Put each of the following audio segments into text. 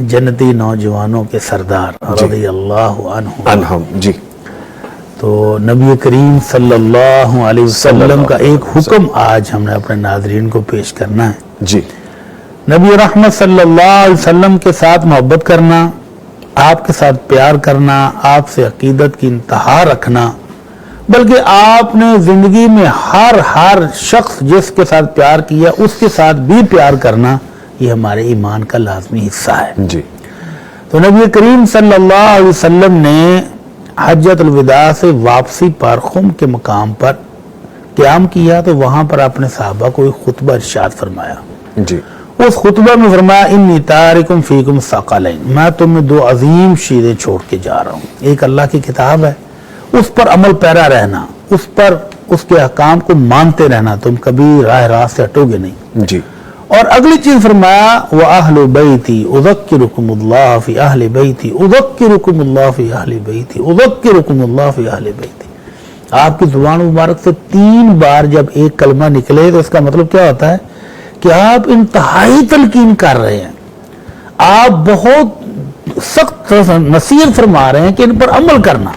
جنتی نوجوانوں کے سردار رضی اللہ عنہم جی. تو نبی کریم صلی اللہ علیہ وسلم کا ایک حکم آج ہم نے اپنے ناظرین کو پیش کرنا ہے جی. نبی رحمت صلی اللہ علیہ وسلم کے ساتھ محبت کرنا، آپ کے ساتھ پیار کرنا، آپ سے عقیدت کی انتہا رکھنا، بلکہ آپ نے زندگی میں ہر شخص جس کے ساتھ پیار کیا اس کے ساتھ بھی پیار کرنا، یہ ہمارے ایمان کا لازمی حصہ ہے. جی. تو نبی کریم صلی اللہ علیہ وسلم نے حجۃ الوداع سے واپسی پر خم کے مقام پر قیام کیا تو وہاں پر آپ نے صحابہ کو ایک خطبہ ارشاد فرمایا. جی. اس خطبہ میں فرمایا انی تارکم فیکم ثقلین، میں تمہیں دو عظیم چیزیں چھوڑ کے جا رہا ہوں. ایک اللہ کی کتاب ہے، اس پر عمل پیرا رہنا، اس پر اس کے احکام کو مانتے رہنا، تم کبھی راہ سے ہٹو گے نہیں. جی. اور اگلی چیز فرمایا وَأَهْلُ بَيْتِي أُذَكِّرُكُمُ اللَّهَ فِي أَهْلِ بَيْتِي أُذَكِّرُكُمُ اللَّهَ فِي أَهْلِ بَيْتِي أُذَكِّرُكُمُ اللَّهَ فِي أَهْلِ بَيْتِي. آپ کی زبان مبارک سے 3 بار جب ایک کلمہ نکلے تو اس کا مطلب کیا ہوتا ہے کہ آپ انتہائی تلقین کر رہے ہیں، آپ بہت سخت نصیحت فرما رہے ہیں کہ ان پر عمل کرنا.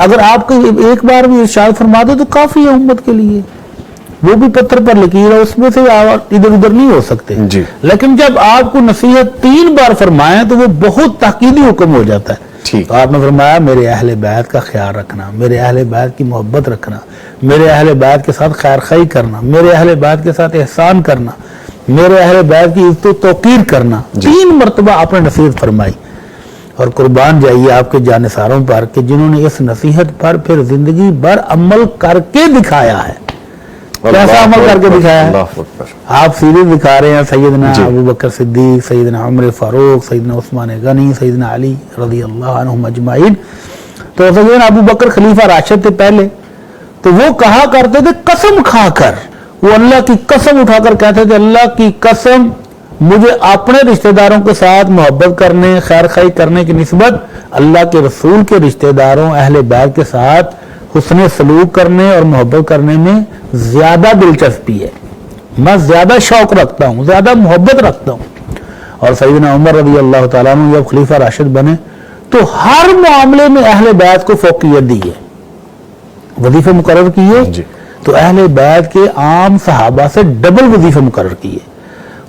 اگر آپ کو ایک بار بھی ارشاد فرما دے تو کافی ہے امت کے لیے، وہ بھی پتھر پر لکیر ہے، اس میں سے آپ ادھر ادھر نہیں ہو سکتے. جی. لیکن جب آپ کو نصیحت 3 بار فرمائیں تو وہ بہت تاکیدی حکم ہو جاتا ہے. ٹھیک. تو آپ نے فرمایا میرے اہل بیت کا خیال رکھنا، میرے اہل بیت کی محبت رکھنا، میرے اہل بیت کے ساتھ خیر خواہی کرنا، میرے اہل بیت کے ساتھ احسان کرنا، میرے اہل بیت کی عزت و توقیر کرنا. 3 مرتبہ آپ نے نصیحت فرمائی. اور قربان جائیے آپ کے جانثاروں پر کہ جنہوں نے اس نصیحت پر پھر زندگی بھر عمل کر کے دکھایا ہے. کیسا عمل کر کے دکھایا ہے؟ آپ سیریز دکھا رہے ہیں سیدنا ابو بکر صدیق، سیدنا عمر فاروق، سیدنا عثمان غنی، سیدنا علی رضی اللہ عنہم اجمعین. تو سیدنا ابو بکر خلیفہ راشد تھے پہلے، تو وہ کہا کرتے تھے قسم کھا کر، وہ اللہ کی قسم اٹھا کر کہتے تھے اللہ کی قسم مجھے اپنے رشتہ داروں کے ساتھ محبت کرنے، خیر خواہی کرنے کی نسبت اللہ کے رسول کے رشتہ داروں اہل بیت کے ساتھ حسن سلوک کرنے اور محبت کرنے میں زیادہ دلچسپی ہے، میں زیادہ شوق رکھتا ہوں، زیادہ محبت رکھتا ہوں. اور سیدنا عمر رضی اللہ تعالیٰ عنہ جب خلیفہ راشد بنے تو ہر معاملے میں اہل بیت کو فوقیت دی ہے، وظیفے مقرر کیے. تو اہل بیت کے عام صحابہ سے ڈبل وظیفے مقرر کیے.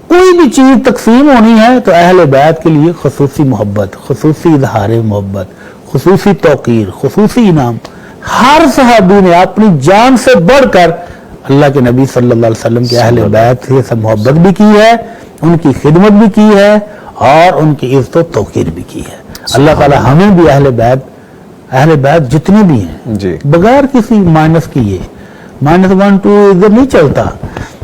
کوئی بھی چیز تقسیم ہونی ہے تو اہل بیت کے لیے خصوصی محبت، خصوصی اظہار محبت، خصوصی توقیر، خصوصی انعام. ہر صحابی نے اپنی جان سے بڑھ کر اللہ کے نبی صلی اللہ علیہ وسلم کے اہل بیت سے محبت بھی کی ہے، ان کی خدمت بھی کی ہے اور ان کی عزت و توقیر بھی کی ہے. اللہ تعالی ہمیں بھی اہل بیت جتنے بھی ہیں بغیر کسی مائنس کیے، -1 2 ادھر نہیں چلتا.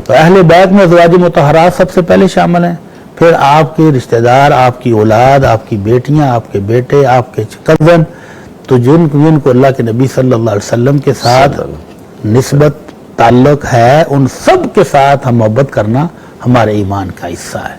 تو اہل بیت میں ازواج مطہرات سب سے پہلے شامل ہیں، پھر آپ کے رشتہ دار، آپ کی اولاد، آپ کی بیٹیاں، آپ کے بیٹے، آپ کے کزن. تو جن کو اللہ کے نبی صلی اللہ علیہ وسلم کے ساتھ نسبت تعلق ہے ان سب کے ساتھ ہم محبت کرنا ہمارے ایمان کا حصہ ہے.